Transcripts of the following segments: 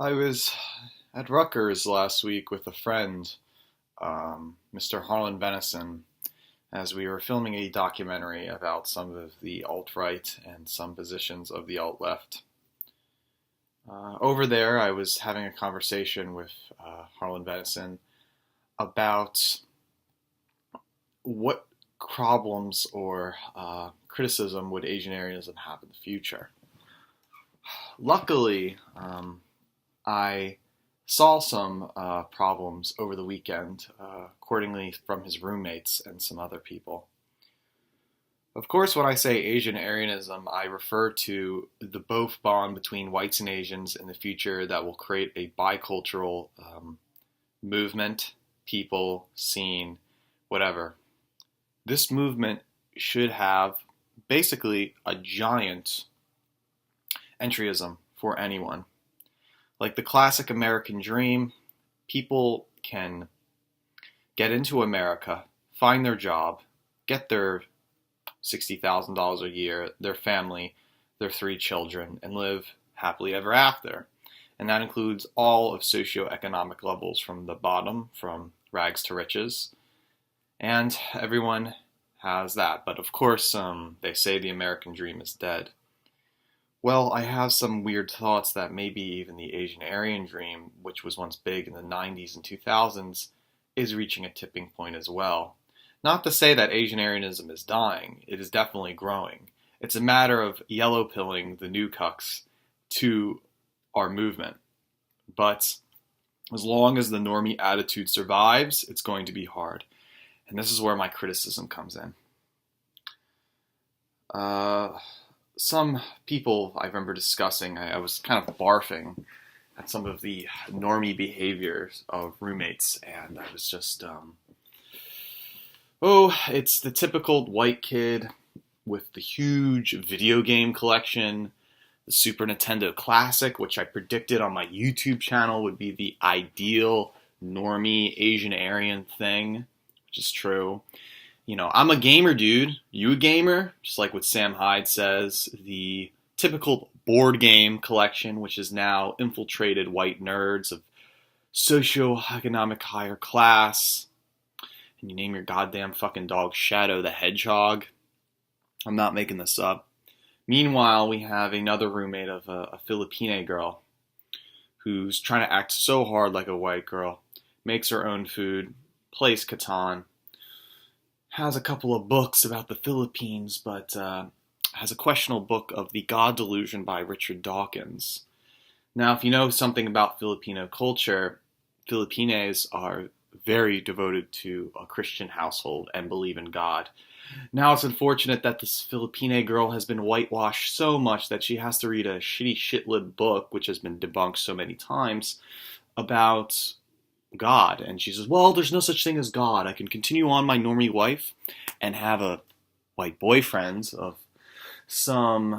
I was at Rutgers last week with a friend, Mr. Harlan Venison, as we were filming a documentary about some of the alt-right and some positions of the alt-left. Over there, I was having a conversation with Harlan Venison about what problems or criticism would Asian-Aryanism have in the future. Luckily, I saw some problems over the weekend, accordingly from his roommates and some other people. Of course, when I say Asian Aryanism, I refer to the both bond between whites and Asians in the future that will create a bicultural movement, people, scene, whatever. This movement should have basically a giant entryism for anyone. Like the classic American dream, people can get into America, find their job, get their $60,000 a year, their family, their 3 children, and live happily ever after. And that includes all of socioeconomic levels from the bottom, from rags to riches. And everyone has that. But of course, they say the American dream is dead. Well, I have some weird thoughts that maybe even the Asian Aryan dream, which was once big in the 90s and 2000s, is reaching a tipping point as well. Not to say that Asian Aryanism is dying, it is definitely growing. It's a matter of yellow pilling the new cucks to our movement. But as long as the normie attitude survives, it's going to be hard. And this is where my criticism comes in. Some people I remember discussing, I was kind of barfing at some of the normie behaviors of roommates, and I was just, it's the typical white kid with the huge video game collection, the Super Nintendo Classic, which I predicted on my YouTube channel would be the ideal normie Asian Aryan thing, which is true. You know, I'm a gamer, dude. You a gamer? Just like what Sam Hyde says, the typical board game collection, which has now infiltrated white nerds of socioeconomic higher class. And you name your goddamn fucking dog Shadow the Hedgehog. I'm not making this up. Meanwhile, we have another roommate of a Filipino girl who's trying to act so hard like a white girl, makes her own food, plays Catan, has a couple of books about the Philippines, but has a questionable book of The God Delusion by Richard Dawkins. Now, if you know something about Filipino culture, Filipinos are very devoted to a Christian household and believe in God. Now, it's unfortunate that this Filipino girl has been whitewashed so much that she has to read a shitty shitlib book, which has been debunked so many times, about God. And she says, well, there's no such thing as God. I can continue on my normie wife and have a white boyfriend of some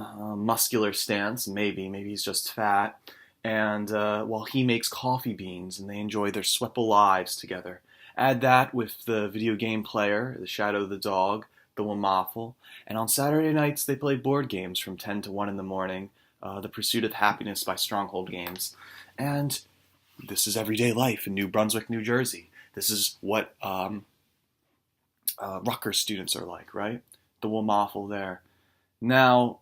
muscular stance. Maybe he's just fat. And while he makes coffee beans and they enjoy their sweatable lives together. Add that with the video game player, the Shadow of the Dog, the Wamafel. And on Saturday nights, they play board games from 10 to 1 in the morning. The Pursuit of Happiness by Stronghold Games. And this is everyday life in New Brunswick, New Jersey. This is what Rutgers students are like, right? The Wamafel there. Now,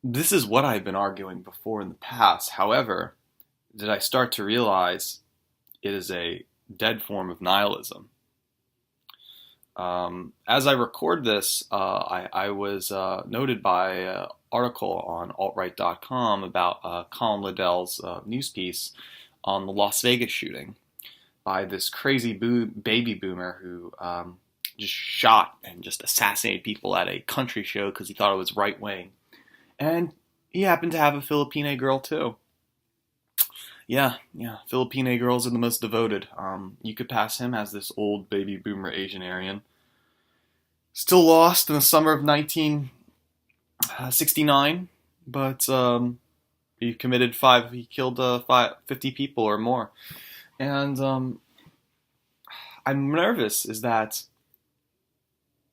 this is what I've been arguing before in the past. However, did I start to realize it is a dead form of nihilism. As I record this, I was noted by an article on altright.com about Colin Liddell's news piece on the Las Vegas shooting by this crazy baby boomer who just shot and just assassinated people at a country show because he thought it was right wing. And he happened to have a Filipino girl too. Yeah, Filipino girls are the most devoted. You could pass him as this old baby boomer Asian Aryan. Still lost in the summer of 1969, but he killed 50 people or more. And I'm nervous is that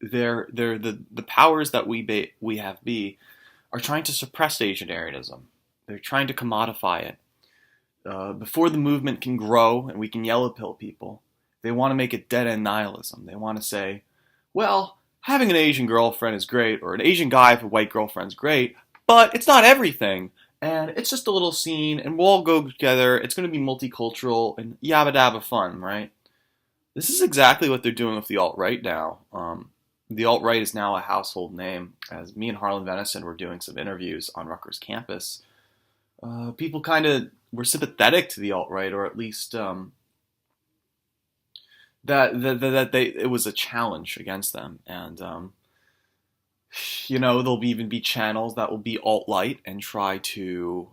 the powers that we are trying to suppress Asian Aryanism. They're trying to commodify it. before the movement can grow and we can yellow pill people, they want to make it dead-end nihilism. They want to say, well, having an Asian girlfriend is great, or an Asian guy with a white girlfriend is great, but it's not everything. And it's just a little scene, and we'll all go together. It's going to be multicultural and yabba dabba fun, right? This is exactly what they're doing with the alt-right now. The alt-right is now a household name. As me and Harlan Venison were doing some interviews on Rutgers campus, people kind of were sympathetic to the alt-right, or at least it was a challenge against them. And there'll even be channels that will be alt-light and try to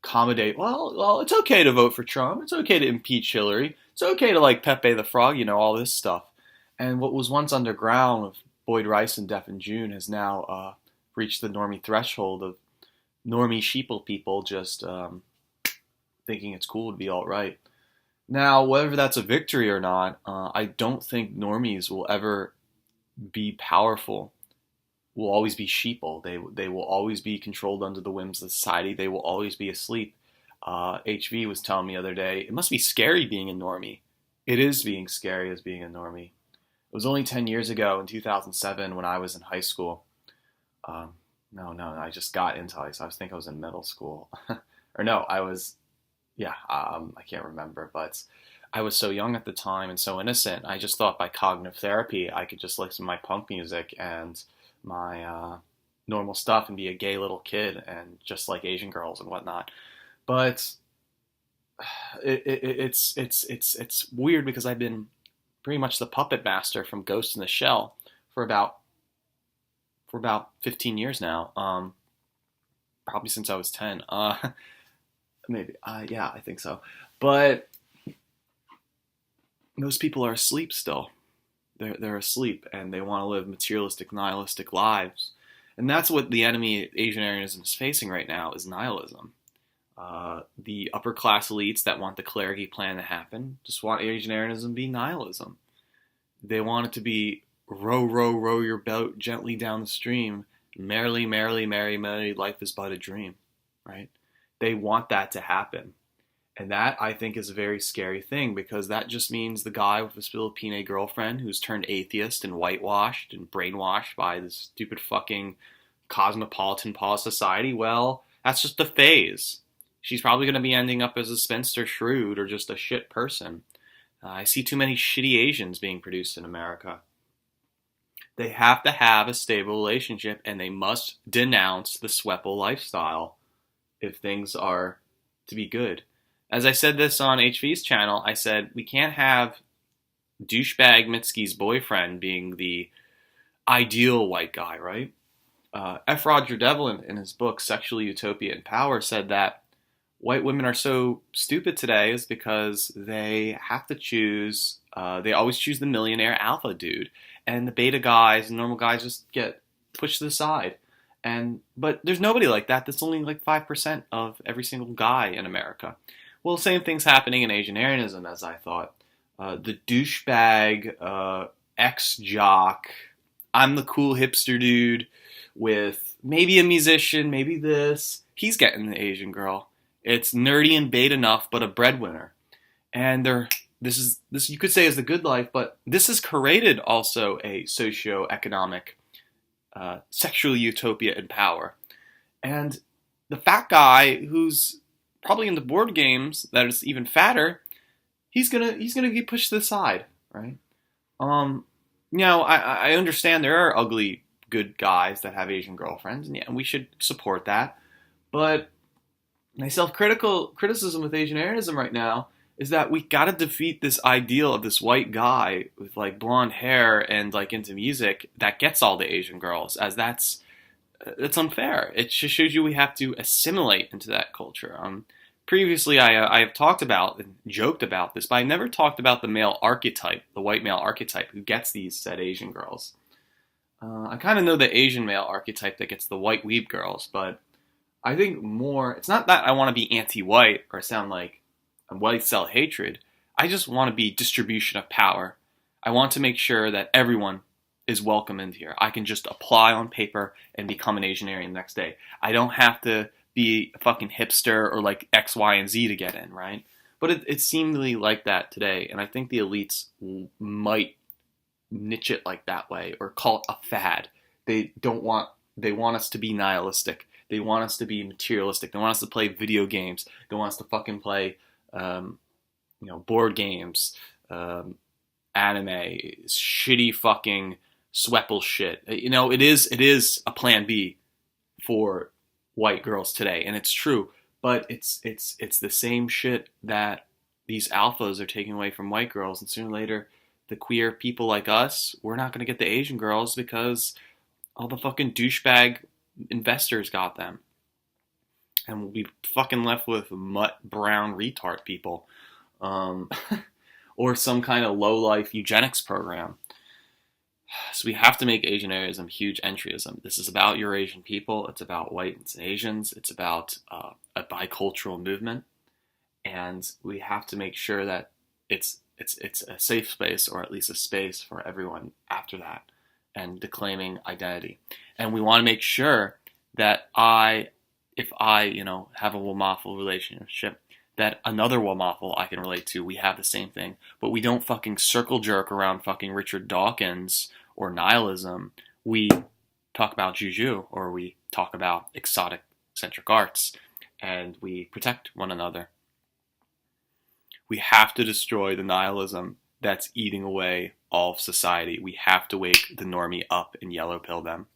accommodate. Well, it's okay to vote for Trump. It's okay to impeach Hillary. It's okay to like Pepe the Frog. All this stuff. And what was once underground with Boyd Rice and Deaf and June has now reached the normie threshold of normie sheeple people just thinking it's cool to be alt-right. Now, whether that's a victory or not, I don't think normies will ever be powerful. Will always be sheeple. They will always be controlled under the whims of society. They will always be asleep. HV was telling me the other day, it must be scary being a normie. It is being scary as being a normie. It was only 10 years ago in 2007 when I was in high school. I just got into high school. I think I was in middle school. Or no, I was, I can't remember, but I was so young at the time and so innocent. I just thought by cognitive therapy, I could just listen to my punk music and my normal stuff and be a gay little kid and just like Asian girls and whatnot. But it's weird because I've been pretty much the puppet master from Ghost in the Shell for about 15 years now. Probably since I was 10. Maybe. I think so. But most people are asleep still. They're asleep and they want to live materialistic, nihilistic lives. And that's what the enemy Asian-Aryanism is facing right now is nihilism. The upper class elites that want the Clarity plan to happen just want Asian-Aryanism to be nihilism. They want it to be row, row, row your boat gently down the stream. Merrily, merrily, merry, merry, life is but a dream, right? They want that to happen. And that, I think, is a very scary thing because that just means the guy with his Filipino girlfriend who's turned atheist and whitewashed and brainwashed by this stupid fucking cosmopolitan polis society, well, that's just a phase. She's probably going to be ending up as a spinster shrew or just a shit person. I see too many shitty Asians being produced in America. They have to have a stable relationship and they must denounce the Sweple lifestyle if things are to be good. As I said this on HV's channel, I said we can't have douchebag Mitski's boyfriend being the ideal white guy, right? F. Roger Devlin, in his book Sexual Utopia and Power, said that white women are so stupid today is because they have to choose, they always choose the millionaire alpha dude. And the beta guys and normal guys just get pushed to the side. But there's nobody like that. That's only like 5% of every single guy in America. Well, the same thing's happening in Asian-Aryanism, as I thought. The douchebag, ex-jock, I'm the cool hipster dude with maybe a musician, maybe this. He's getting the Asian girl. It's nerdy and bait enough, but a breadwinner. And this you could say is the good life, but this has created also a socio-economic sexual utopia and power. And the fat guy who's probably into board games that is even fatter, he's gonna get pushed to the side, right? I understand there are ugly good guys that have Asian girlfriends, and we should support that. But my criticism with Asian-Aryanism right now is that we gotta defeat this ideal of this white guy with like blonde hair and like into music that gets all the Asian girls, as that's unfair. It just shows you we have to assimilate into that culture. Previously, I have talked about and joked about this, but I never talked about the male archetype, the white male archetype who gets these said Asian girls. I kind of know the Asian male archetype that gets the white weeb girls, but I think more, it's not that I want to be anti-white or sound like I'm white sell hatred. I just want to be distribution of power. I want to make sure that everyone is welcome in here. I can just apply on paper and become an Asian Aryan the next day. I don't have to be a fucking hipster or like X, Y, and Z to get in, right? But it seemingly like that today, and I think the elites might niche it like that way or call it a fad. They want us to be nihilistic. They want us to be materialistic. They want us to play video games. They want us to fucking play, board games, anime, shitty fucking Sweple shit. It is a plan B for white girls today, and it's true. But it's the same shit that these alphas are taking away from white girls, and sooner or later, the queer people like us, we're not going to get the Asian girls because all the fucking douchebag investors got them. And we'll be fucking left with mutt brown retard people. Or some kind of low-life eugenics program. So we have to make Asian-Aryanism huge entryism. This is about Eurasian people. It's about whites and Asians. It's about a bicultural movement. And we have to make sure that it's a safe space, or at least a space for everyone after that, and declaiming identity. And we want to make sure that if I have a Wamafel relationship, that another Wamafel I can relate to, we have the same thing. But we don't fucking circle jerk around fucking Richard Dawkins or nihilism. We talk about juju, or we talk about exotic centric arts, and we protect one another. We have to destroy the nihilism that's eating away all of society. We have to wake the normie up and yellow pill them.